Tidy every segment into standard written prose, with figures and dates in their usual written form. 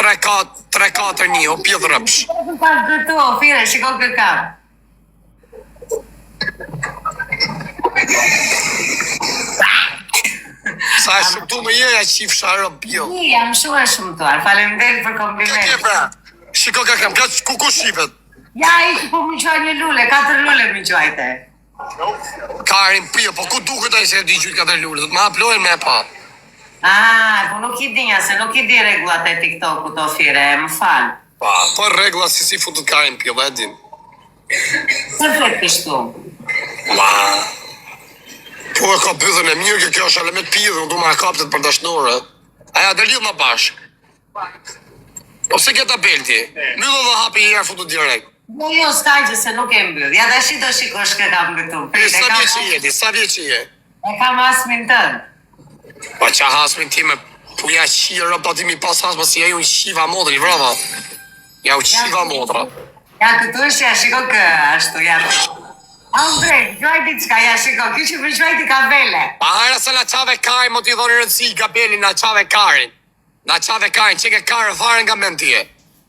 3-4-1, o pjedh rëpsh. Ka gëtu, fire, shiko kë ka. Sa e shumë tu me jeja qif sharë pjedh. Jam shumë e shumëtuar, faleminderit për kompliment. Shiko ka kam, ku shifet? Ja, i po më quaj një lule, 4 lule më quajte. Karin pjedh, po ku duket ai se e di qyt 4 lule, do të më aplojnë me pa. Po nuk i dinja, se nuk i di regullat e TikTok-u të fire, më falë. Po regla si futët Karin pjedh, e din. Se flet kështu? Po e ka pythën e mirë, kjo është elemet pjedh, unë du ma kaptet për dashnore. Aja, dhe lidh më bashk. Po se ke tabel ti? Mbyllë dhe hapi i herë futu direkt. Jo, s'ka gjë se nuk e mbyll. Ja da shi do shikosh kë kam këtu. Sa vjeç që je? E kam asmin tënë. Pa qa hasmin ti me puja qirë, pa ti mi pas hasma si e ju në shiva modri, vrava. Ja u shiva modra. Ja këtu është ja shiko kë ashtu, ja. Andrej, gjoj diçka, ja shiko, kjo që përgjoj t'i kabele. A hajra se na qave Karin, mo t'i dhoni rëndësi Gabelin, na qave Karin. Na qave Karin, që ke Karin fare nga mentje.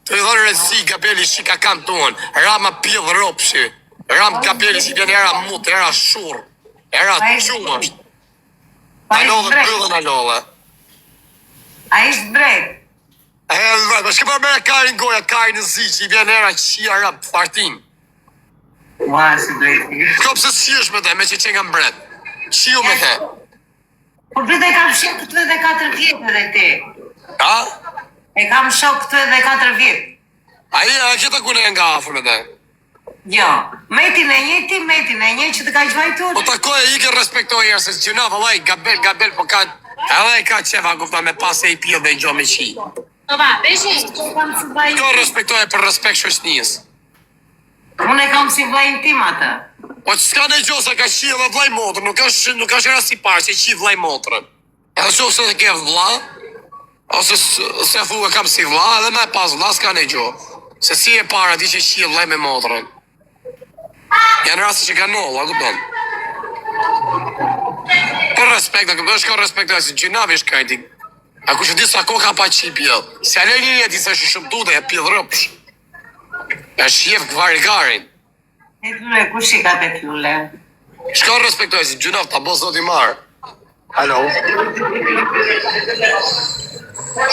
Të i dhoni rëndësi Gabeli shika kam tonë, rama pjedh ropshi. Ram Gabeli si vjen era mut, era shur, era qumë është. Alo dhe pyllën alo dhe. A ishtë drejt? Po shke për mërë Karin goja, Karin në zi, që i vjen era qia rap fartin. Ua, si drejti. Ko pëse si është me te, me që që nga mbret. Qiu me te. Po përte e kam shok këtu edhe 4 vjetë edhe ti. A? E kam shok këtu edhe 4 vjetë. A këta kune e nga afër me te? Jo, metin e një që të ka gjvajtur. Po takoj e i ke respektoj e se gjuna, vëllaj, Gabel, po ka... Edhe e ka qefa, kupta me pas e i pjell dhe i gjo me qi. Toba, beshi, Kjo respektoj për respekt shoshnjës. Unë e kam si vlajnë tim atë. Po që s'ka në gjo se ka qi edhe vlaj motrë, nuk është era si parë që qi vlaj motrën. Edhe që se ke vla, ose se thu e kam si vla, edhe me pas vla s'ka në gjo. Se si e para ti që qi vlaj me motrën. Janë rasti që ka nolla, kupton. Për respekt, është ka respektoj, si gjinavi është kajti. A ku që di sa ko ka pa qi pjell. Si ale një ti se shëshëmtu dhe e pjell rëpsh. E shjef këvari Karin. E t'lule, ku shika të t'lule? Shka respektoj, si gjinav ta bo zot i marë. Alo.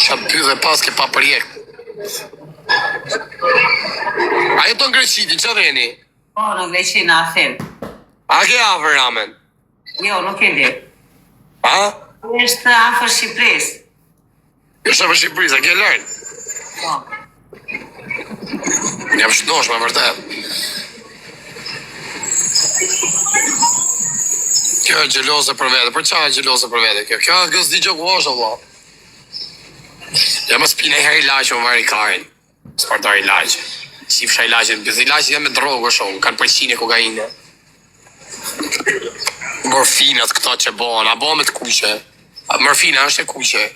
Qa py dhe pas ke pa përjek. A jeton Greqiti, që dheni? Po, në Greqi në Afin. A ke avër ramen? Jo, nuk e di. A? Është afër Shqipëris. Është afër Shqipëris, a ke lërnë? Po. Jam shnosh me vërtet. Kjo e gjelose për vete, për qa e gjelose për vete kjo? Kjo e gësë di gjokë vashë, Allah. Ja më spine her i laqë më varë i Karin. Spartar i laqë. Qifësha i laqë, bëzë i laqë janë me drogë shumë, kanë përqine kokaine. Morfinat këta që bon, a bo me të kuqe. Morfina është e kuqe.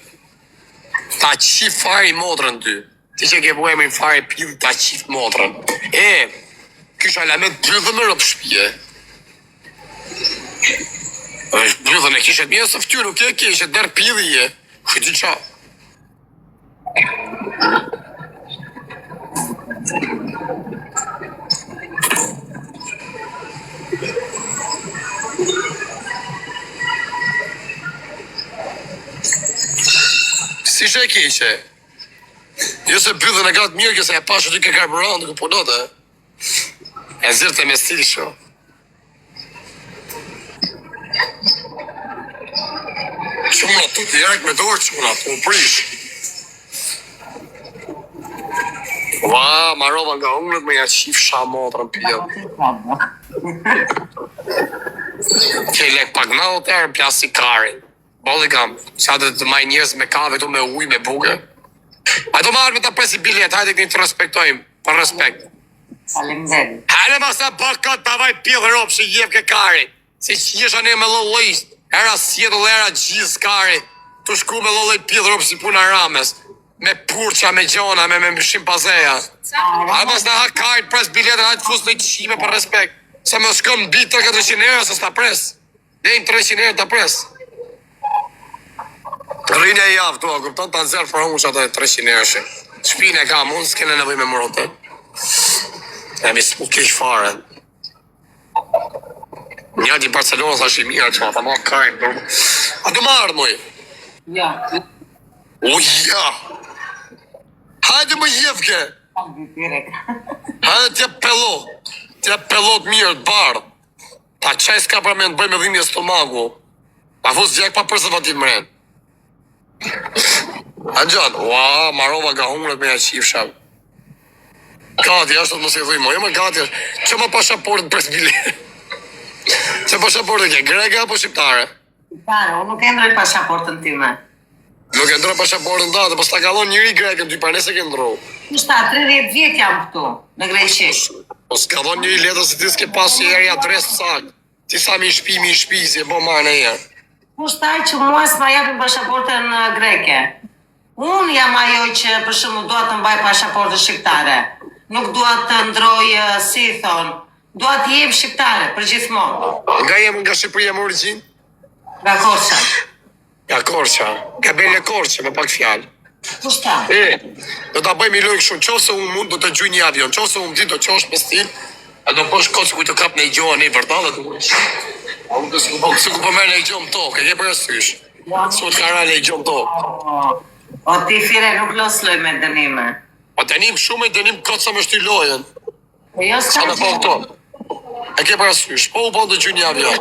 Ta qif fari motrën ty. Ti që ke bojë me i fari pjith, ta qif motrën. Kysha lamet brythën në rëpë shpije. Brythën e kishet mjë së ftyrë, nuk e kishet, derë pjidhi je. Këti qa. Si shë e kishe? Jo se brythën e gatë mirë, këse e pashë ty ke karburant, nuk e punote. E zirë të me stilë sho. Quna, tu të jark me dorë quna, të më prish. Ua, ma rova nga ungrët me ja qif sha motrën pjell. Ke lek pagnau të erë plas si Karin. Bolli kam, qa të maj njërës me kave tu me uj, me buke. A do marrë me ta presi bilet, hajde këni të respektojmë, për respekt. Faleminderit. Hajde ma sa bakat të vaj pjell ropë që jep ke Karin. Si që jesha ne me lollisht, era sjetull era gjizë Karin. Tu shku me lolloj pjell ropë si puna rames. Me purqa, me gjona, me shimpazeja. A mas në ha Karin pres biletën, hajde fus në i qime për respekt. Sa me shkëm në bitë 300 euro, se s'ta pres. Dejnë 300 euro ta pres. Rrinë e javë, tu a kupton të nëzërë për unë që atë 300 euro shë. Shpinë e kam, unë s'kene nevoj me mërotën. E mi s'mu keq fare. Njëti Barcelona sa shi mirë që ata ma kajnë. A do marrë, moj? Ja. O, ja. Hajde më jefke. Hajde t'ja pello. T'ja pellot mirë të bardh. Ta qaj s'ka për me në bëj me dhimbje stomaku. Ta fus gjek pa prezervativ mren. A gjatë, ua, marova ga humret me ja qifsham. Gati, ashtë të mos i dhujmo, jo më gati është. Që më pasaportën për t'bile? Që pasaportën ke, greke apo shqiptare? Shqiptare, unë nuk e ndroj pasaportën time. Nuk e ndroj pasaportën ta, dhe pas ta kalon njëri greke, ty par nese ke ndro. Kushta, 30 vjet jam këtu, në Greqi. Po s'ka dhon njëri letër se ti s'ke pas një eri adres sak. Ti sa mi shpi, si e bo marrë në herë. Kushta që mua s'ma japin pasaportën greke. Unë jam ajo që për shumë dua të mbaj pasaportën shqiptare. Nuk dua të ndroj, si thonë, dua të jem shqiptare, për gjithmonë. Nga jem nga Shqipëria më origjinë? Nga Korça. Nga Korça, nga Bele Korçë, me pak fjalë. Kushta? Do ta bëjmë i lojë kështu, qose unë mund do të gjuj një avion, qose unë di do qosh me stil, a do posh kocë ku të kap në i gjoha në i vërtalë, a unë të s'ku po merë në i gjohë më tokë, e ke për asysh. S'u të kara në i gjohë më tokë. O ti fire nuk los loj me dënime. O dënim shumë e dënim kocë sa me shty lojën. Po jo Sa s'ka me po këto. E ke për asysh, po u po të gjuj një avion.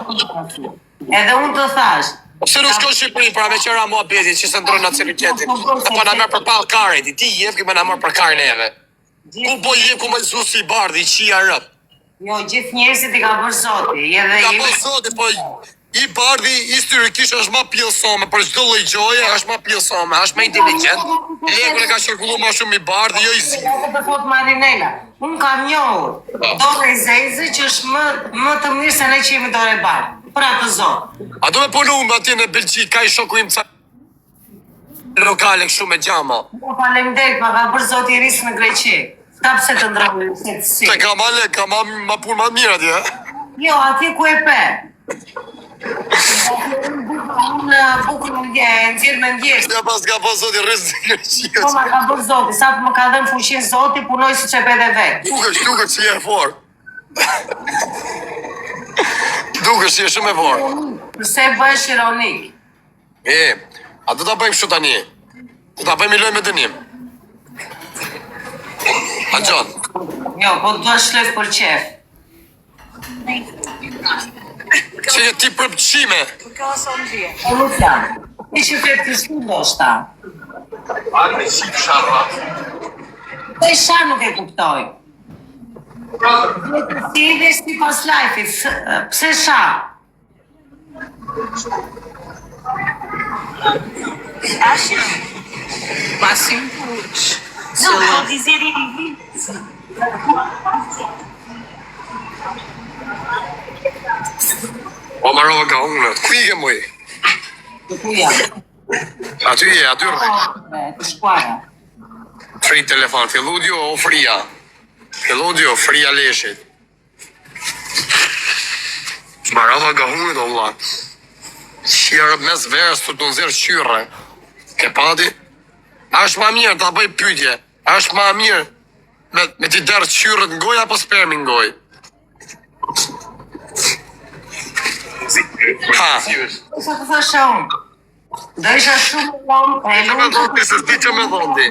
Edhe unë të thash. Se nuk shko Shqipëri, pra me qëra mua beti që se ndronë nacionalitetin. Dhe pa na merë për palë karit, ti jef këmë na merë për karin e eve. Ku po jef ku me zusi i bardhi, i qia rëp. Jo, gjithë njerëzit i ka bërë zoti. Ka po zoti, po i bardhi historikisht është ma pjellësome, për çdo lloj gjoje është ma pjellësome, është ma inteligent. Lekun e ka qarkullu ma shumë i bardhi, jo i zi. Të thot Marinela, unë kam njohur Dore Zezë që është më të mirë se ne që jemi Dore Bardh. Për atë zonë. A do me punu më atje në Belgjik, ka i shoku im ca lokale kështu me gjama. Po faleminderit, ma ka bërë zoti i risë në Greqi. Ka pse të ndrohë se të si. Se ka ma punë ma mirë atje. Jo, atje ku e pe. Unë bukur në nxjerë me ndjesë. Ja pas ka po zoti rrisë në Greqi. Po ma ka bërë zoti, sa të më ka dhenë fushin zoti, punoj si që pede vetë. Duke që je fort. Duke që je shumë e fort. Përse bëhesh ironik? A do ta bëjmë kështu tani? Do ta bëjmë i lojë me dënim. A gjon? Jo, po të duash shlef për qef. Që je ti për pëqime. Po nuk jam. I që fletë të shku do shta. A me shqip sharra. Po i shar nuk e kuptoj. Si dhe si pas lajfit, pse shar? Passim putos. Não, vou dizer em O marrova ka unë. Ku i ke muj? Ku jam? Aty je, aty rrë. Të shkuara. Fri telefon, filludio o fria? Filludio, fria leshit. Marrova ka unë të vla. Qërë mes verës të të nëzirë qyrë. Ke pati? Ashtë ma mirë të bëj pytje. Ashtë ma mirë me t'i derë qyrët në goj apo spermi në goj? Ha? Sa të thashe unë? Do isha shumë unë, e Që me thonë ti, se s'di që me thonë ti.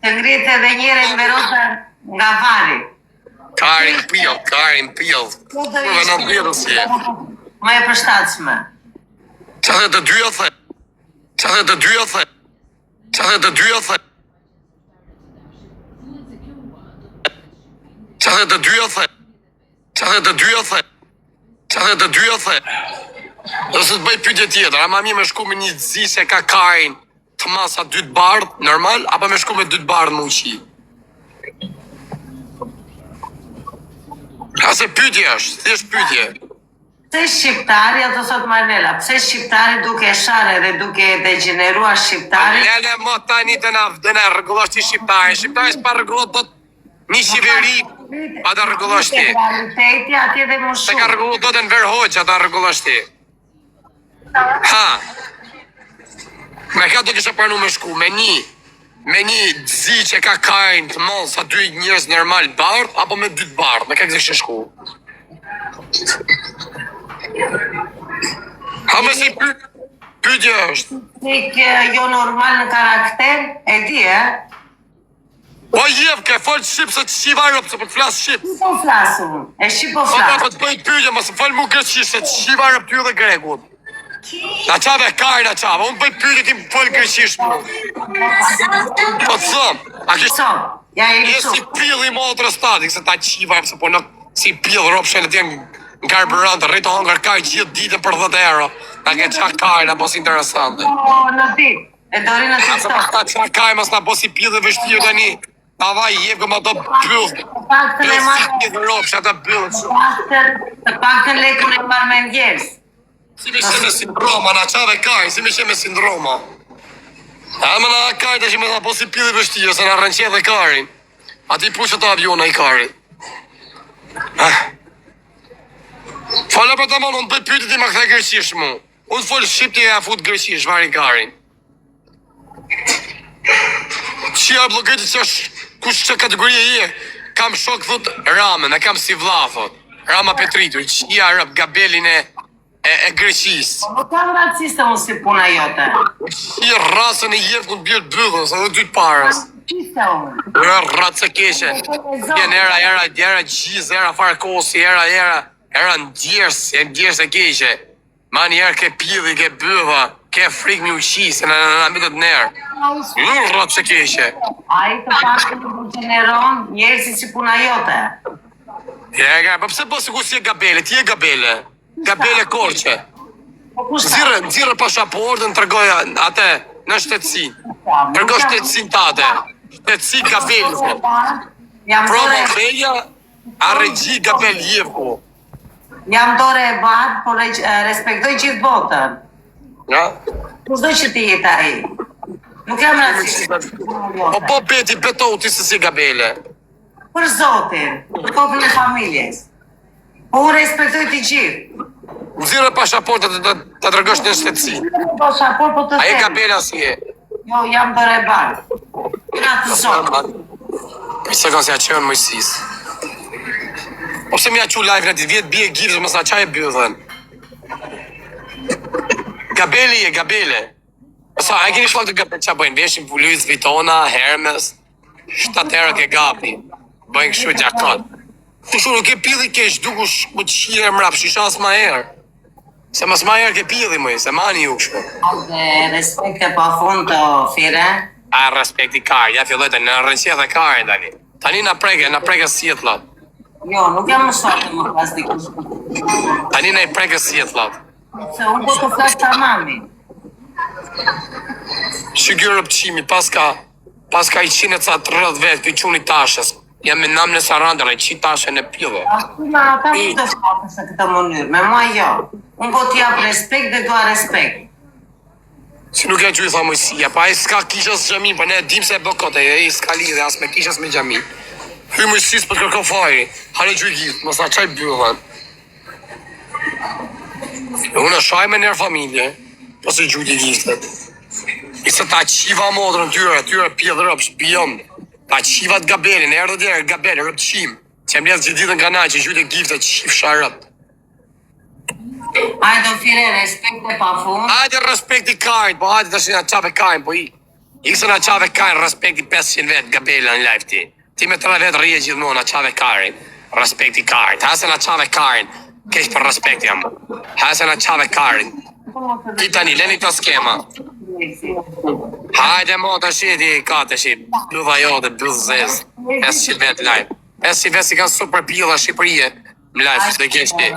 të ngritë edhe njëre në verota nga vari. Karin pjell. Përve në pjellë si e. Më e përshtatshme. Qa dhe të dyja the? Qa dhe të dyja the? Qa dhe të dyja the? Qa dhe të dyja the? Qa dhe të dyja the? Qa dhe të dyja the? Dhe se të bëj pyetje tjetër, a ma mi me shku me një zi se ka karin të masa 2 të bardh, normal, apo me shku me 2 të bardh më uqi? A se pyetje është, thjesht pyetje. Pse shqiptari, ato thot Marnela, pse shqiptari duke share dhe duke degeneruar shqiptari? Lele mo tani të na rregullosh ti shqiptari. Shqiptari s'pa rregullohet do një qeveri pa të rregullosh ti. Realiteti atje dhe më Se ka shumë. rregullu do të në verhoqë ata rregullosh ti. Ha? Me ka do kisha pranu me shku, me një. me një zi që ka karin të mos sa 2 njerëz normal bardh, apo me 2 bardh, me ka kështë shku. Ha me si pyetje është. Jo normal në karakter, e di, Po jevke, folë shqip se të shiva rëpë, se po të flasë shqip. Si po flasun, e shi po Po flas. të bëjt pyetje, mos folë mu greqisht, se të shiva rëpë ty dhe gregut. Na qave karin a qave, unë bëjt pyetje ti më folë greqisht mu. Po të thëmë, a kështë So, ja e je lëshu. si pili motrë statik, se ta shiva rëpë, se po në si pil rëpë shenë të jenë në karburant, rritë hongër kaj gjithë ditë për 10 euro. Na ke qa karin, a po si interesante. Në ditë, e dori në Asa TikTok. pa qa karin, mas na po si pil dhe vështirë të një. Ta vaj, jevë këmë ato pyllë. Paktën e Pyllë si marrë, pil rëpë, që ata pyllë. të paktën lekën e marrë me ndjerës. Si me sheme sindroma, na qave kaj, si me sheme sindroma. A me na kaj të që me na po si pili vështirë, se na rënqe dhe karin. A ti pushë të aviona i karin. Falë për të monë, unë për pyte ti ma këthe greqish mu. Unë folë shqipti e a fut greqish, vari karin. Qia blogeti që është kush që kategorie je, kam shok thot Ramën, e kam si vla thot. Rama Petritu, qia rëp gabelin e greqis. Nuk kam raciste unë si puna jote. I rasën e jevë kënë bjërë bëllës, edhe 2 parës. Qiste unë. Era ratë se keshe. Vjen era gjizë, era farkosi, era ndjerës e keshe. Ma njerë ke pili, ke bëva, ke frikë mi uqisë, në mitët nërë. Nuk ratë se keshe. A i të paktën nuk gjeneron njerësi si puna jote. Po pse po sikur si e gabele, ti e gabele. Gabele korqe. Po kushta? Nxirë pasaportën, tërgoja atë në shtetësi. Tërgo shtetësin tate. Shtetësi gabele. Jam Provo dore, feja, a regji gabel jevku. jam dore e badë, por respektoj gjithë botën. Ja? Kushdo që ti jetë ai. Nuk jam raciste. Po po beti betohu ti se si gabele. Për zotin, për kokën e familjes. Po unë respektoj të gjithë. Nxirë pasaportën të tërgosh në shtetësi. Po shapor, po të A e them. gabela si e? Jo, jam dore e badë. Nga të zotë. Për se kanë si a qënë mëjësis. Po pse mi a qu live në ditë vjetë bje gjivës, mësë a qaj e bëdhen. Gabeli e gabele. Sa, a e keni shfak të gabele qa bëjnë? Veshin Louis Vuittona, Hermes, 7 euro ke gapi. Bëjnë kështu gjakot. Kështu nuk e pili kesh, dukush më të shire mrap, shisha as ma herë. Se mas ma herë ke pili mëj, se mani ju kështu. Dhe respekte pa fund të fire. A respekti karë, ja filloj të në rënqje dhe karë tani. Tani na preke sjetlat. Jo, nuk jam më shfatë më pas dikush. Tani na i preke sjetlat. Se unë po të flasë ta mami. Shikjo rëpqimi, paska i qine ca 30 vetë, për quni tashës. Jam me nam në sarandër, i qi tashën e pjove. Ashtu ata nuk të shfatë se këtë mënyrë, me mua jo. Unë po t'jap respekt dhe dua respekt. Si nuk e që i tha mëjësia, pa e s'ka kishës gjami, pa ne e dim se e bëkote, e i s'ka lidhe as me kishës me gjami. Hy mëjësis për kërko fajri, hale që i gjithë, mësa qaj bëllën. Unë e shaj me njerë familje, po se gjujt i gjithët. I se ta qiva modrën tyre pjedhë rëpë, shpion. Ta qiva të gabelin, erdhë djerë, gabelin, rëpë qim. Që më ledhë gjithë ditën kanaj që gjujt e gjithët, qif sharët. Hajde fire, respekt dhe pa fund. Hajde respekti karin, po hajde të shi nga qave karin, po i. Ikse nga qave karin, respekti 500 vetë gabela në live ti. Ti me 3 vetë rije gjithmonë nga qave karin. Respekti karin. Hase nga qave karin, kesh për respekt jam. Hase nga qave karin. Ti tani, leni këto skema. Hajde mo të shiti, ka të shi. Bluva jo dhe bluv zez. 500 vetë live. 500 vetë si kanë super pila Shqipërije. Në live, dhe kesh ti.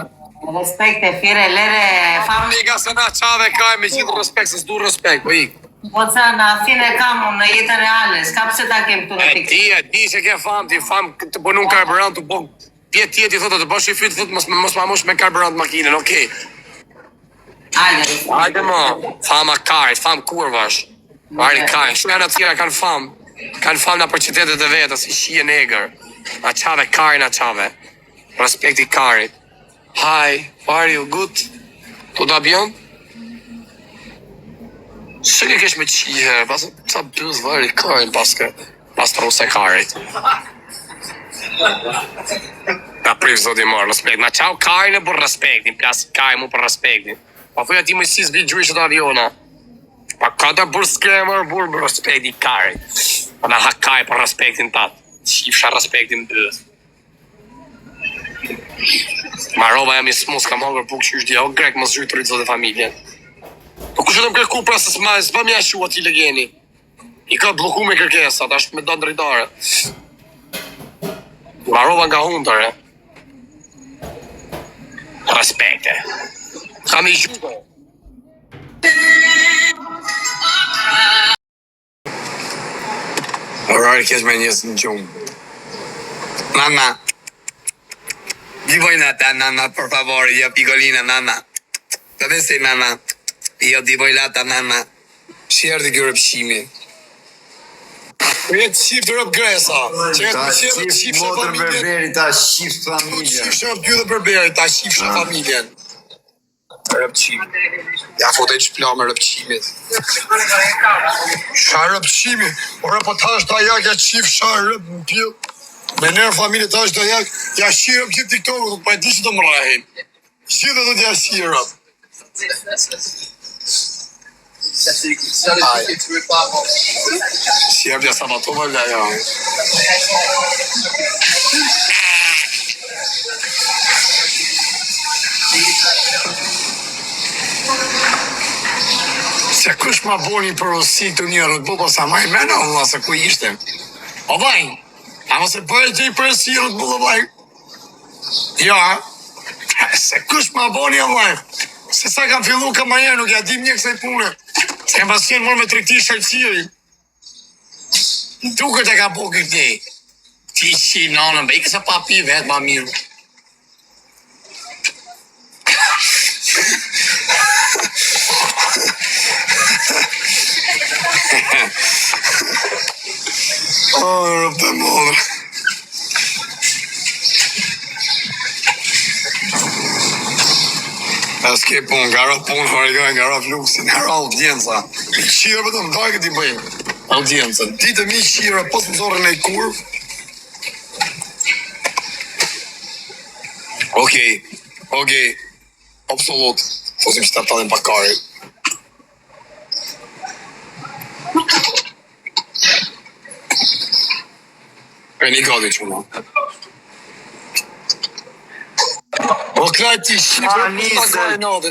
Respekt e fire, lere famë. Amiga se na qave karin me gjithë respekt, se s'du respekt, po i. Po ca në fine kam unë në jetën reale, s'ka pse ta kem këtu në TikTok. E di që ke fam, ti fam të bënu karburant, të bo pjetë tjeti, thotë të bësh i fytë, thotë mos ma mush me karburant makinën, okej. Hajde, Hajde mo, fama karit, fam kurvash. Vari karit, shumë janë atjera kanë fam në për qytetet e vetës, si shie negër. Na qave karit, na qave. Respekti karit. Hi, how are you? Good? Tutto bien? Që ke kesh me qihe, pas sa bëz vari karin pas truse karit. Na priv zoti marë respekt, na qau karin e për respektin, plas karin mu për respektin. Pa thuja ti më si zbi gjujshet aviona. Pa ka të bërë skremer, bërë respekti karit. Pa na hakaj për respektin tatë, qifsha respektin bëz. Marova jam i smus kam hongër puk që është dja, o grek më zhujtë rritë zote familjen. Po kush e të më kërku pra se s'pa mja shua t'i legeni. I ka bloku me kërkesat, ashtë me do drejtare. Marova nga hundër, Respekte. Kam i gjudo. Orari kesh me njësë në gjumë. Nana. Divoj nata, nana, por favor, yo picolina, nana. Dove sei, nana? Io ti vuoi lata, nana. Shërë të kërë pëshimi. E të shifë të rëpë gresa. Ta shifë motër berberi, ta shifë familjen. Shifë rëpë ty dhe berberi, ta shifë familjen. Rëpëqimi. Ja fote që pla me rëpëqimit. Sha rëpëqimi. O rëpë ta është ta jak, ja qifë sha rëpë në pjë. Me nërë familje ta është ta jak, ja shirë rëpë gjithë TikTok-u, pa e di që të më rahin. Gjithë dhe të ja shirë rëpë. Si jep ja sabatova la ja. Se kush ma boni për osi të njërët, buko sa maj mena, vëlla, se ku ishte. O vaj, a mëse bëjë gjej për esirët, buko vaj. Ja, se kush ma boni, o vaj. Se sa kam fillu ka ma jenë, nuk ja dim një kësaj pune. Se kam pas qenë mërë me trekti shajtësiri. Duket e ka po këti. Ti qi nanën, be i kësa pa pi vetë ma mirë. Rëpë të modrë. S'ke punë, nga rëpë punë, nga rëpë luksin, nga rëpë audjenca. Mi qire për të më daj këti bëjmë. Audjenca, ditë mi qire, pos më zorën e kurvë. Okej, absolut. Fosim që të talin pakari. E një gati që më. O klaj ti shifë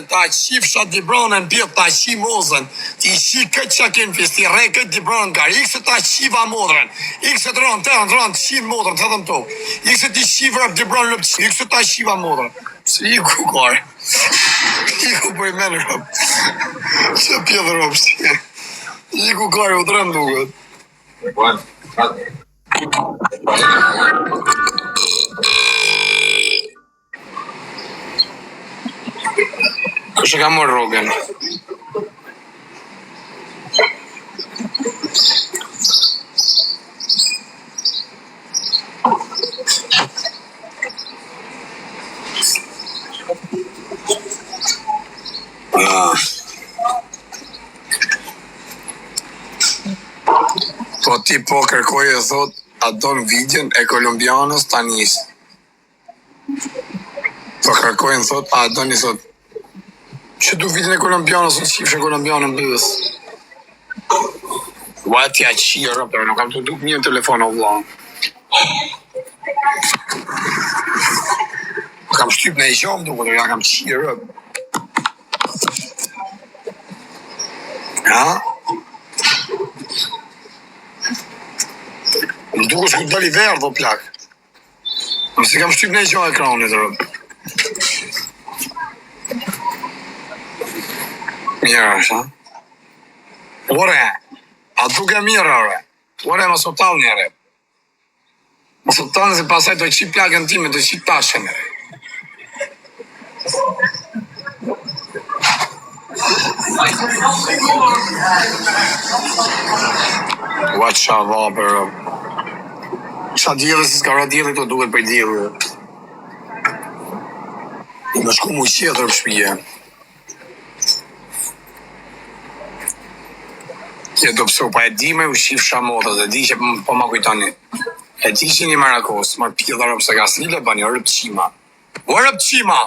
ta shifë shat dibronën pjët ta shi mozën, ti shi këtë qakin fis, ti re këtë dibronën kar, ikse ta shiva modrën, ikse të ronë, të ronë, të shi modrën, të dhëm tokë, ikse ti shifë rëpë dibronën lëpë, ikse ta shiva modrën. Se i ku kare, i ku për i menë rëpë, se pjëdë rëpë, si, i ku kare u të rëmë duket. Kështë ka mërë rogën? Po ti po kërkoj e thot, a don videon e kolumbianës Tanis. Po kërkojnë thot, a doni thot, që du videon e kolumbianës, në qifshë e kolumbianën bëdës. Ua t'ja qirë, për nuk kam të duk një telefon o vla. Kam shtyp në i gjomë duke, ja kam qirë. Ja? Më duke shku të dali verë, do plak. Nëse kam shtyp në i gjomë ekranit, rëbë. Mirë është, ha? Ore, a duke mirë, ore. Ore, më sotal njëre. Më sotal nëse pasaj të qip plakën time, të qip tashen. Ua qa vapër, qa djeli, si s'ka ra djeli, të duket për djeli. Më shku mu qetër për shpije. Ja do pëso, pa e di me u shif shamotët, e di që po ma kujtoni. E di që një marakos, ma pjellë rëpë se ka s'nile bani, o rëpqima. O rëpqima!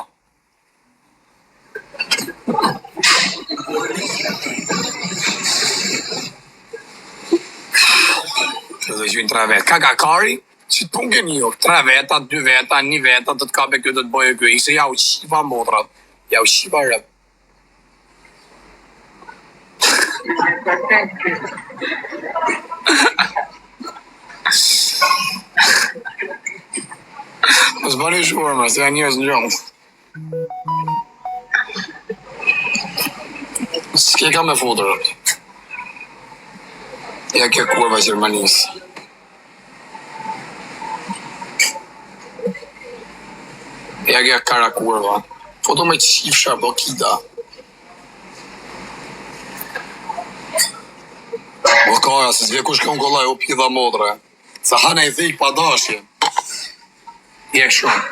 Të dhe gjujnë 3 vetë. Ka kari? Që të pun keni jo? 3 veta, 2 veta, 1 veta, të të kape kjo të të boje kjo. Isë ja u qipa motrat. Ja u qipa rëpë. Mos bani shurma, se janë njës në gjomë. S'ke ka me futër. Ja ke kurva Gjermanisë. Ja ke kara kurva. Foto me qifsha blokida. O kara, se s'vje kush kënë kollaj, o pidha modre. Sa hana i dhik pa dashje. Je shumë.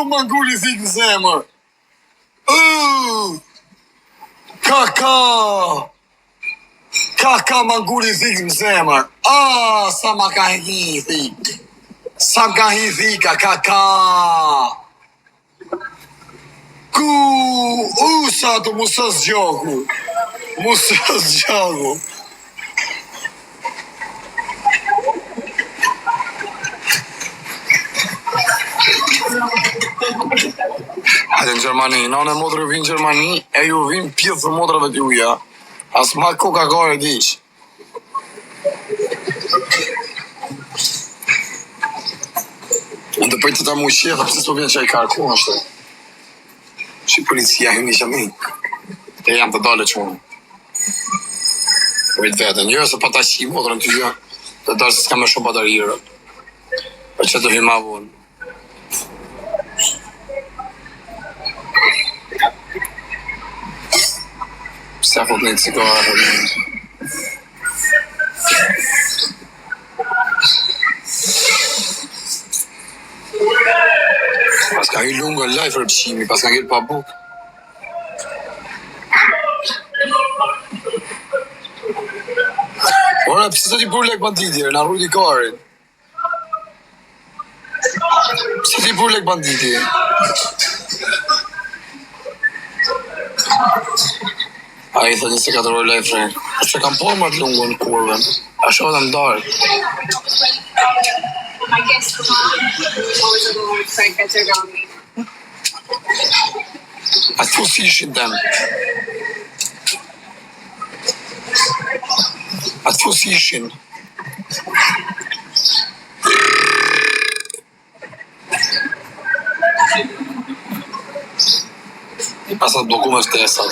Mangulli thik në zemër. Ka mangulli thik në zemër. Sa ma ka hi thik. Sa më ka hi thika, ka. Sa të musës gjoku. Musës gjoku. Hajde në Gjermani, nane modrë vinë në Gjermani, e ju vinë pjithë të modrëve t'juja. As ma Coca-Cola dish. Në të pëjtë ta mu qetë, pëse s'po vjen që i karku është. Që policia hini që mi. Te jam të dole që unë. Vejtë vetën, jo se pa ta qi modrën t'juja, të dalë se s'ka me shumë batarire. Për që të hima vonë. Pse fot një cigarë. Pas ka hi lunga live rëpqimi, pas ka ngellë pa buk. Ora, pëse të t'i pur lek banditje, në arru t'i karin. Pëse t'i pur lek banditje? A i thë 24 orë live friend. Që kam por më të lungu në kurve. A shohë dhe më darë. My guest from always a little excited that they're around me. A të fusishin tem. A të fusishin. I pasat bloku me ftesat.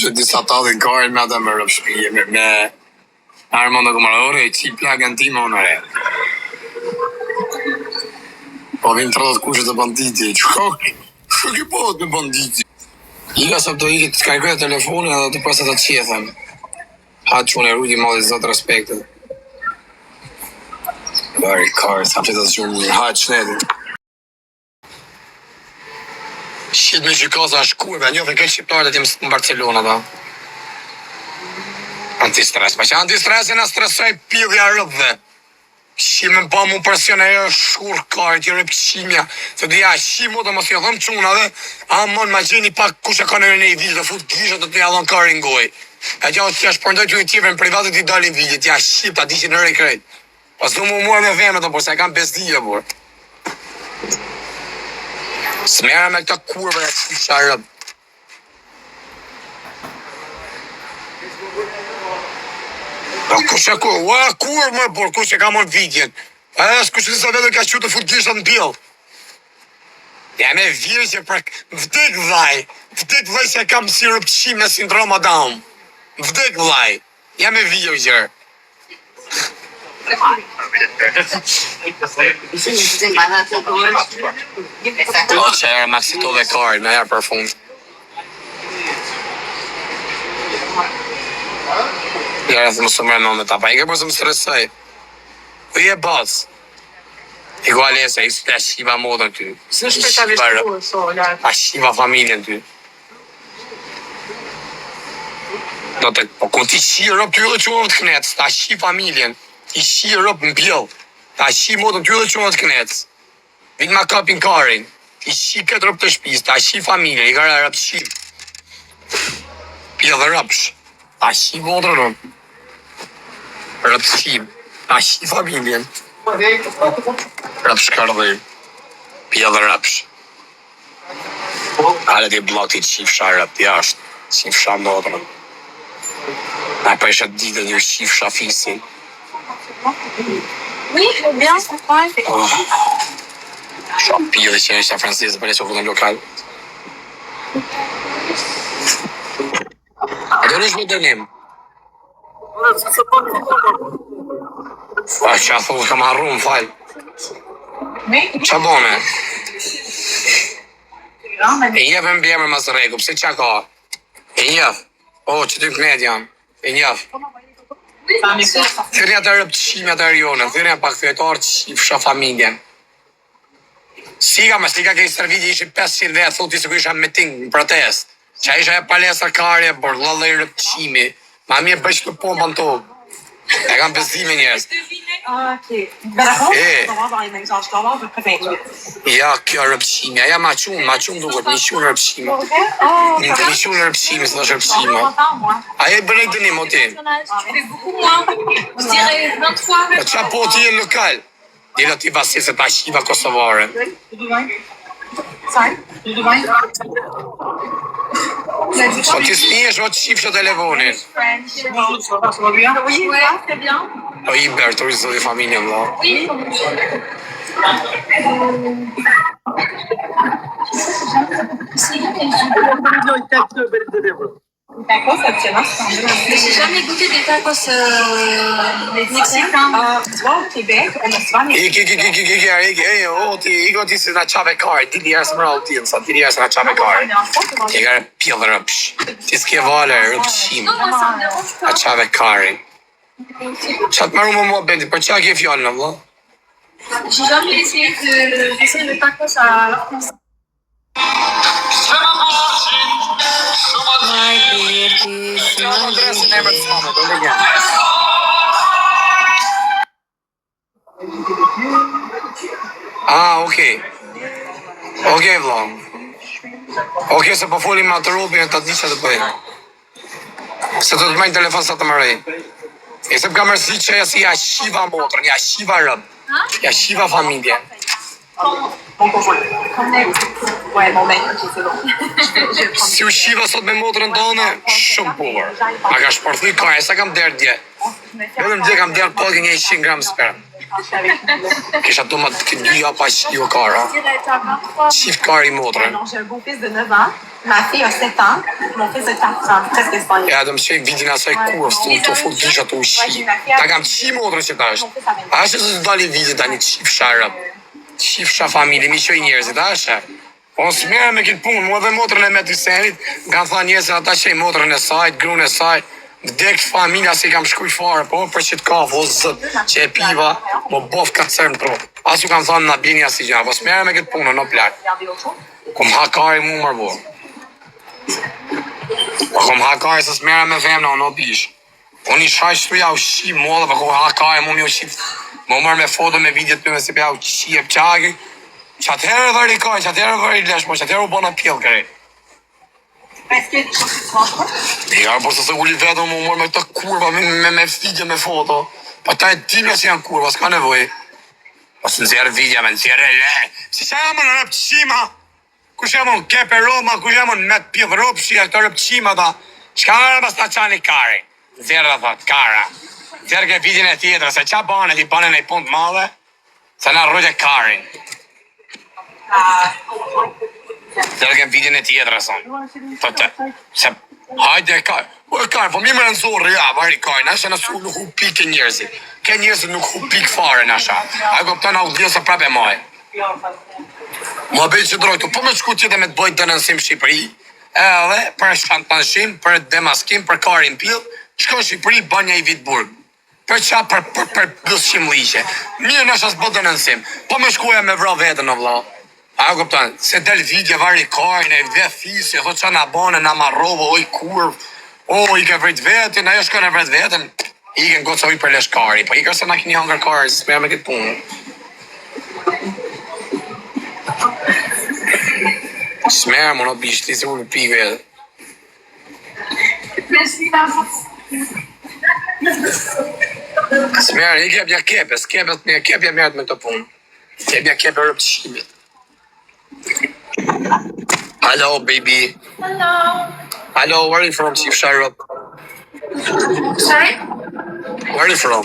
Që disa talin karin me ata me rëpë shpije, me armon dhe këmara, ore, qi plakën ti më onore. Po vinë 30 kushet të banditi, që ki po të banditi? Ila sa pëto ikit të kajkoj telefonin edhe të pasat të qethen. Ha që unë e rrujti madhe zotë respektet. Very cars, ha që të zhjumë një, ha që nedin. Shqit me gjykasa shkuve, njofën këtë shqiptarët e tim në Barcelona, da. Antistres, pa që antistresin a stresoj pidhja rëdhe. Shime pa mu presion e shur karit, i rëpqimja, se dhja shimu dhe mos jo thëm quna dhe, amon ma gjeni pak kush e ka në në i vizë dhe fut gishët dhe të jalon karin goj. E gjo që është përndoj që i tjeve në privatit i dalin vidjet, ja shqip ta di që në rekrejt. Pas du mu mua me vemet, por se e kam besdije, por. Smera me këta kurve e që sharëb. Kush e kur, kur më por, kush e ka mon vidjen. Kush e sa vetë ka që të fut gishtë në pjell. Ja me virgje për vdik vaj se kam si rëpqim me sindroma Down. Vdik vaj, ja me virgje. O që erë me si to dhe karë, me erë për fund. Jere të më së mërë në ta pa, i ke për së më stresoj. Po je bas. I ku alese, i së të shiva modën ty. Së shpejtalisht so, A shiva familjen ty. Do të, po ku ti shi rëp ty dhe qënë të knec, ta shi familjen. Ti shi rëp në pjell. Ta shi modën ty dhe qënë të knec. Vinë ma kapin karin. Ti shi këtë rëp të shpis, ta shi familjen, i kare rëp shi. Pjell dhe rëpsh. Ta shi modën rëp. Rëp shi. Ta shi familjen. Rëpsh kërdhër. Pjell dhe rëpsh. Ale ti blokti qifsha rëp, ti ashtë. Qifsha modën. Na pa isha ditë një qifsha fisin. Oui, bien, ouais. Shumë pjellë që ishte francesë për e që vëllën lokal. A do nësh më dënim? A që a thua kam harru më falë. Qa bone? E njëve më bjemër mas regu, pse qa ka? E njëv. O, që ty kënet janë. E njëv. Thyrja të rëpqime të rjonën, thyrja pak thyetar të qifsha familjen. Sika kej serviti ishi 500 vetë, thoti se ku isha meeting në protest. Qa isha e palesër karje, bërë lëllë i rëpqimi. Ma mirë bëjsh të pompë në tobë. E kam pëzime njës. Ja, kjo rëpqimi, aja ma qumë duket, një qumë rëpqimi. Një qumë rëpqimi, së është rëpqimi. Aja i bënej dënim, o ti. O qa po ti e lokal? Dilo ti vasi se ta shiva kosovare. Po ti s'njesh o të shifshë telefonin. O i bërë të rizë dhe familje më. J'ai jamais goûté des tacos mexicains. Au Québec, on a souvent les... I ti si na qave kare, ti di jasë më rallë ti, nësa ti di jasë na qave kare. Ti kare pjellë rëpsh. Ti s'ke vale rëpshim. Na qave kare. Qa të maru më mua bendi, për qa ke fjallë në vlo? J'ai jamais essayé le tacos à la française. Okej. Okej, vlo. Okej, se po folim ma të robi e të di që të bëjnë. Se të të majnë telefon sa të më rejnë. E se pëka mërësi që ja si ja shiva motrën, ja shiva rëb, ja shiva familje. Si u shiva sot me motrën tonë, shumë bukur. A ka shpërthuj ka, e sa kam derë dje. Vetëm dje kam derë polke një 100 gram sperm. Kisha du ma të këtë dy pa shiva kara. Shif kari motrën. J'ai un beau-fils de 9 ans, ma fille a 7 ans, mon fils a 4 ans, presque espagnol. Ja, do më qej vidin asaj kurës, të fut disha të ushi. Ta kam qi motrën që ta është. A është se të dali vidin tani qif sharëp. Qif sha familje, mi qoj njerëzit, a është? Po në smere me këtë punë, mua dhe motrën e me të senit, kanë tha njerëzit ata qej motrën e sajt, grunë e sajt, vdek familja se i kam shkuj fare, po për që t'ka vozët që e piva, mo bof ka cërnë pro. Asu kam thanë na bini asi gjana, po smere me këtë punë, në plak. Kom hakari mu mërbo. Po kom hakari se smere me femna, në bish. Po një shaj shtuja u shi mollë, po kom hakari mu mi u shi. Mo mërë me foto me vidjet për me si pja u shi e pqagi. Që atëherë dhe rikaj, që atëherë dhe rilesh, po që atëherë u bona pjellë kërë. Ja, po se uli vetëm më mërë me këta kurva, me vidje, me foto. Po ta e dimja si janë kurva, s'ka nevoj. Po së nëzjerë vidja, me nëzjerë e le. Si që jamon në rëpqima? Kush jamon kepe Roma, kush jamon me të pjellë rëpshia, këta rëpqima ta? Shka arë pas ta qani kari? Nëzjerë dhe thot, kara. Nëzjerë ke vidjën e tjetër, se qa banet i banet e i punë të madhe? Se na rrujt e karin. Nëzjerë ke vidjën e tjetër, e son. Se Hajde, ka. Po mi më rëndzorë, ja, vari kajnë, ashe në su nuk hu pikë njerëzit. Ke njerëzit nuk hu pikë fare në asha. A kupton audienca prapë e maj. Më bëjt që drojtu, po me shku tjetë me të bojt dënënsim Shqipëri, edhe për shantanshim, për demaskim, për karin pil, shko Shqipëri, banja i Vitburg. Për qa, për gësqim liqe. Mirë në shas bët dënënsim, po me shkuja me vra vetën o vla. A kupton, se del vidje vari karin, e dhe fisje, thot qa na bane, na marrovo, oj kurv, i ke vrit vetën, ajo shko në vrit vetën, i ke ngocoj për leshkari, po i kërse na kini hangër kari, s'me me këtë punë. Smerë më në bishti, se unë pikë vetë. Smerë, i kepja kepes, kepja mërët me të punë. Kepja kepe rëpë të shimit. Hello, baby. Hello. Hello, where are you from, Chief Sharp? Sorry? Where are you from?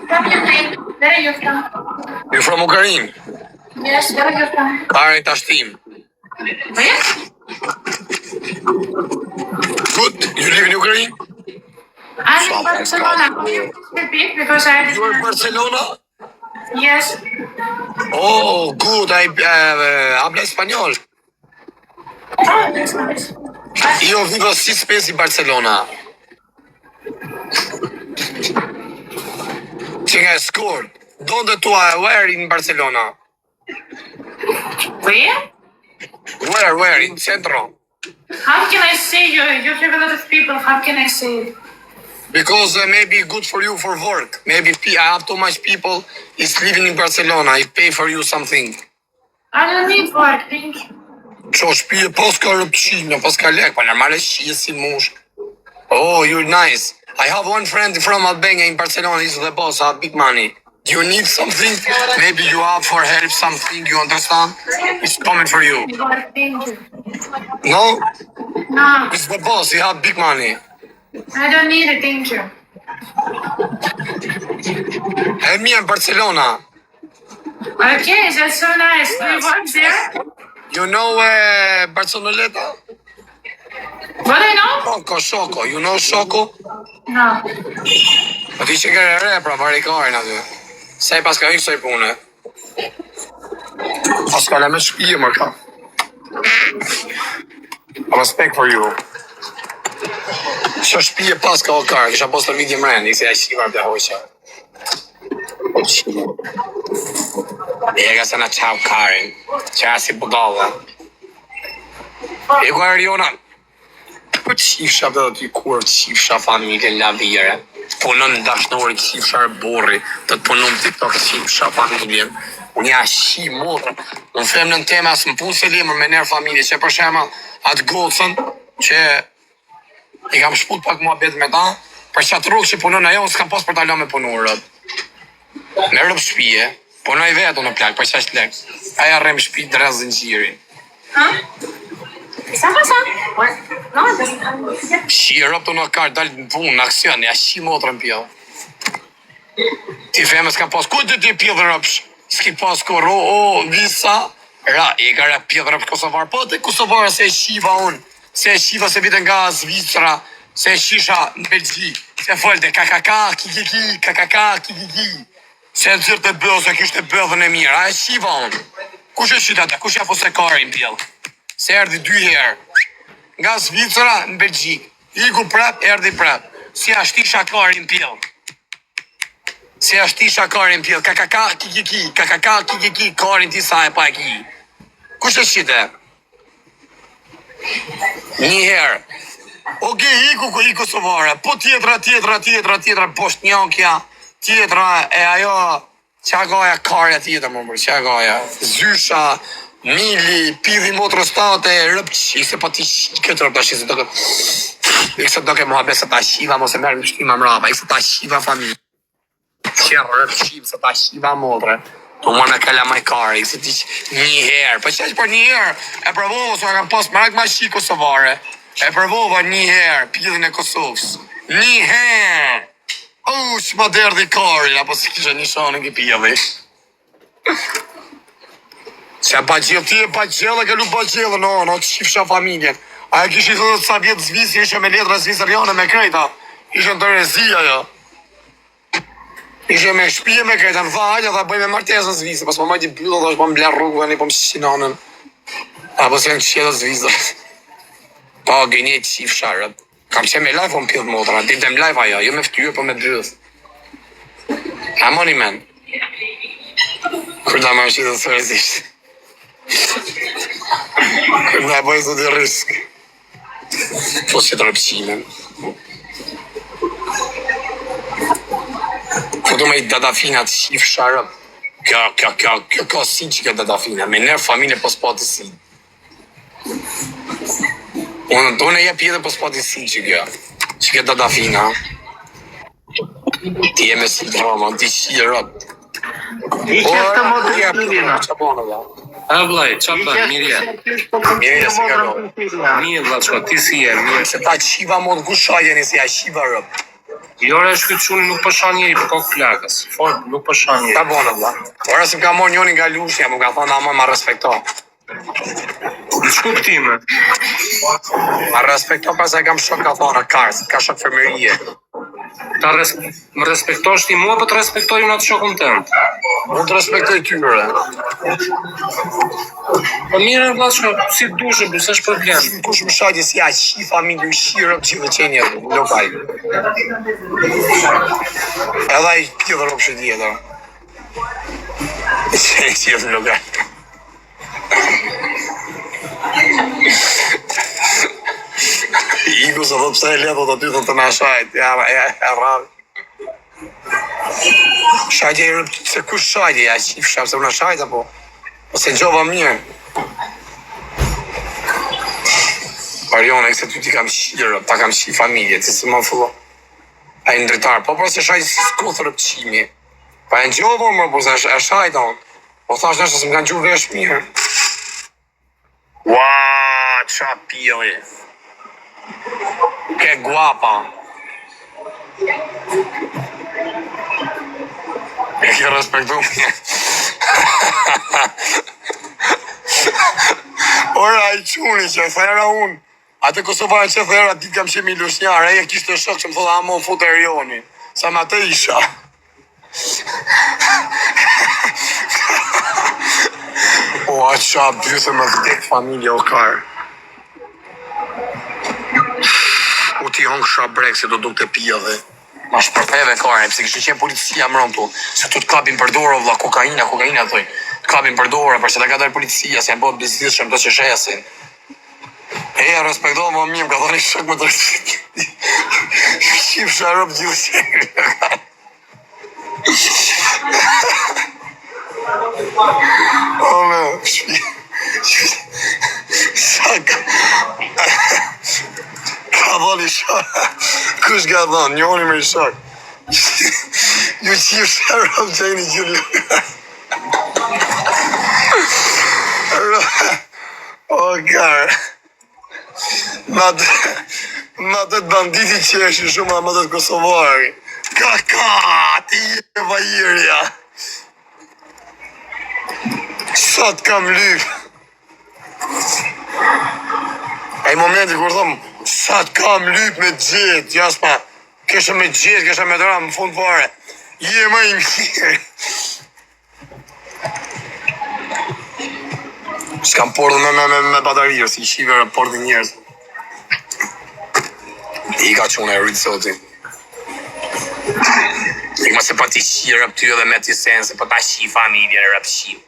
From Ukraine. Where are you from? You're from Ukraine? Yes, where are you from? Karin Tashtim. Where? Good, you live in Ukraine? I'm in Barcelona. Can you please repeat because I You're in Barcelona? Yes. Oh, good, habla español. Oh, that's nice. Io vivo 6 mesi in Barcelona. Che score? Dove tu hai? Where in Barcelona? Where? Where? In centro? How can I say you? You have a lot of people. How can I say it? Because maybe good for you for work. Maybe I have too much people is living in Barcelona. I pay for you something. I don't need work, thank you. Qo shpije pas ka rëpqin, pas ka lek, pa normale shqie si mush. Oh, you're nice. I have one friend from Albania in Barcelona. He's the boss. I have big money. Do you need something? Maybe you have for help something. You understand? It's coming for you. Work, thank you. No? No, It's the boss. He have big money. I don't need it, thank you. E mia in Barcelona. Okay, that's so nice. Do you work there? You know Barceloneta? What do I know? Shoko. You know Shoko? No. Po ti që kërë re pra varikarin aty. Se pas ka ikë soj pune. Pas ka le me shpije më ka. Respect for you. Që shpije pas ka o karë, kisha posta vidje mrendi, se ja shivar bja hoqa. E ka se na qau karin, që asi budalla. E ku Ariona, po qifsha dhe ty kur qifsha familje la vire. Punon dashnori qifsha borri, të të punon TikTok qifsha familjen. Unë ja shi modrë. Unë them në tema së më punë se limër me nërë familje, që për shema atë gocën që i kam shput pak mua bet me ta, për që atë rrugë që punon ajo, s'kam pas për t'alo me punu rëb. Me rëb shpije, punoj vetë në plak, për që është lek. Aja rrem shpi drez zinxhirin. Huh? Sa pasa? No, it doesn't. Shi rëb të në karë, dalë në punë, në aksion, ja shi motrën pjellë. Ti feme s'ka pas, ku të ti pjellë rëbsh? S'ki pas koro, visa, i ka rëb pjellë rëbsh Kosovar, po të Kosovar se e shiva unë. Se e shiva se vite nga Zvicra, se e shisha në Belgjik, se folte kakaka, kikiki, se e zyrë të bëllë, se kështë e bëllën e mirë, a e shiva unë. Kush e shita ta, kush e fose karin pjellë? Se erdi 2 herë, nga Zvicra në Belgjik, iku prap, erdi prap, si ashtisha karin pjellë. Se ashtisha karin pjellë, kakaka, kikiki, karin ti sa e pa e ki. Kush e shite? Një herë. Oke, iku Kosovare. Po tjetra, Poshtnjakja, tjetra, e ajo, qa gaja karja tjetra, më bërë, qa gaja, Zysha, Mili, pidhi motrë state, rëpqi, se po ti këtë rëpë të shi, se doke, i kësë doke mua besë ta shiva, mos e merë në shtima mrapa, i kësë ta shiva familje. Qërë rëpqim, se ta shiva motrë. Po më në kalla maj kare, i se ti një herë, po që për një herë, e përvova, so e kam pas mrak ma shi Kosovare, e përvova një herë, pjellin e Kosovës, një herë, që ma derdi kare, apo si kisha një shonë në pjelli. Që pa gjellë, ti e pa gjellë, ke lu pa gjellë, no, qifsha familjen, A e kishi thënë sa vjetë Zvicri ishe me letra zviceriane me krejta. Ishe në të rezia jo. Ishe me shpije me krejta, më tha hajtë tha bëj me martesën Zvicri. Pas më majti byllë dhe është po më bler rrugëve një po më shqinanën. Apo se në qëtë Zvicrës. Po, gënje qif sharët. Kam qenë me live po më pjellë motra. Dilte më live ajo, jo me ftyrë po me byllë. A moni men. Kërda më është i dhe sërëzisht. Kërda e bëjë zë të risk. Po që të rëpqimen. Po du me i dadafinat qif sharët. Kjo ka si që kjo dadafina. Me nërë familje po s'pati si. Unë do në jep jetë po s'pati si që kjo. Që kjo dadafina. Ti e me si drama, ti shirët. I qef të modrë Mirina. Qa bonë dhe? A vlaj, qa bën, mirje? Mirje si ka lo. Mirje vlla, qka, ti si je, mirje. Se ta qiva mod gusha jeni si a qiva rëp. Jore është këtë quni nuk përshan njeri, për kokë plakës. Fort, nuk përshan njeri. Ta bonë dhe? Ora se më ka morë njoni nga lushja, më ka thonë ama ma respekto. Në shkuptime. Ma respekto pas e kam shok ka thonë, kartë, ka shok fermerie. Më respektosh ti mua, për të respektoj unë atë shokën tëndë. Unë të respektoj tyre. Po mirë vlla, qka, si dushë, bu, s'është problem. Kush më shajti si a qi familju shirë që dhe qenje lokal. Edhe i pjellë rëpë shë tjetër. Qenje qjellë lokal. Iku se thot pse e letot aty thot të na shajt. Ja, rrave. Shajtje i rëpë, se kush shajtje, ja qif shajt, se unë shajt apo? Ose gjova mirë. Marione, se ty ti kam shirë, ta kam shi familje, ti se më fullo. A i ndritar, po se shajt si s'kuth rëpqimi. Pa e në gjova më, po se e shajt on. Po thash nështë se më kanë gjurë vesh mirë. Ua, qa pili. Ke guapa. E ke respektu mje. Ora i quni që thera unë. Ate Kosovarë që thera ti kam qemi lusnjarë. Eje kishtë shok që më thoda amo në fut e rioni. Sa ma te isha. O, a qa bëse me vdek familje o karë. U ti hongë sha brek se do duk të pia dhe. Ma shpërtheve kare, pëse kështë qenë policia më rëmtu. Se tu të kapin për dorë, vla, kokaina, thoi. Të kapin për dorë, përse të ka dërë policia, se janë bërë biznisshëm të që shesin. E, respekto më mirë, ka thoni shok më të rësit. Shqip sharop gjithë qenë. O, me, shaka. Ka dhoni shak. Kush ka dhoni, njoni me shak. Ju qip sharop që e një gjullu. O, karë. Ma të banditi që eshi shumë, ma të Kosovari. Ka, ti e vajirja. Sa të kam lypë. E i momenti kur thëmë, sa të kam lypë me gjithë, jasma, kështë me gjithë, kështë me dra, më fund fare. Je më i mirë. S'kam pordë me batarirë, si shivere pordë njerës. I ka qune e rritë sotin. I ma se pa ti shi rëpty dhe me ti sen, se pa ta shi familje në rëpqim.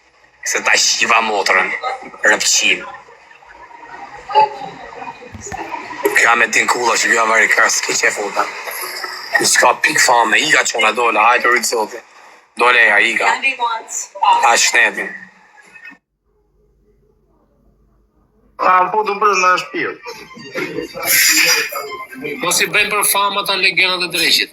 Se ta shiva motrën, rëpqim. Ka me tin kulla që kjo vari kërë s'ki që e futa. Në s'ka pik fame, i ka qune dole, hajtë rritë sotin. Dole e i ka. A shtetin. A më po të bërë në shpirë. Mos i bëjmë për fama ta legionat e dreqit.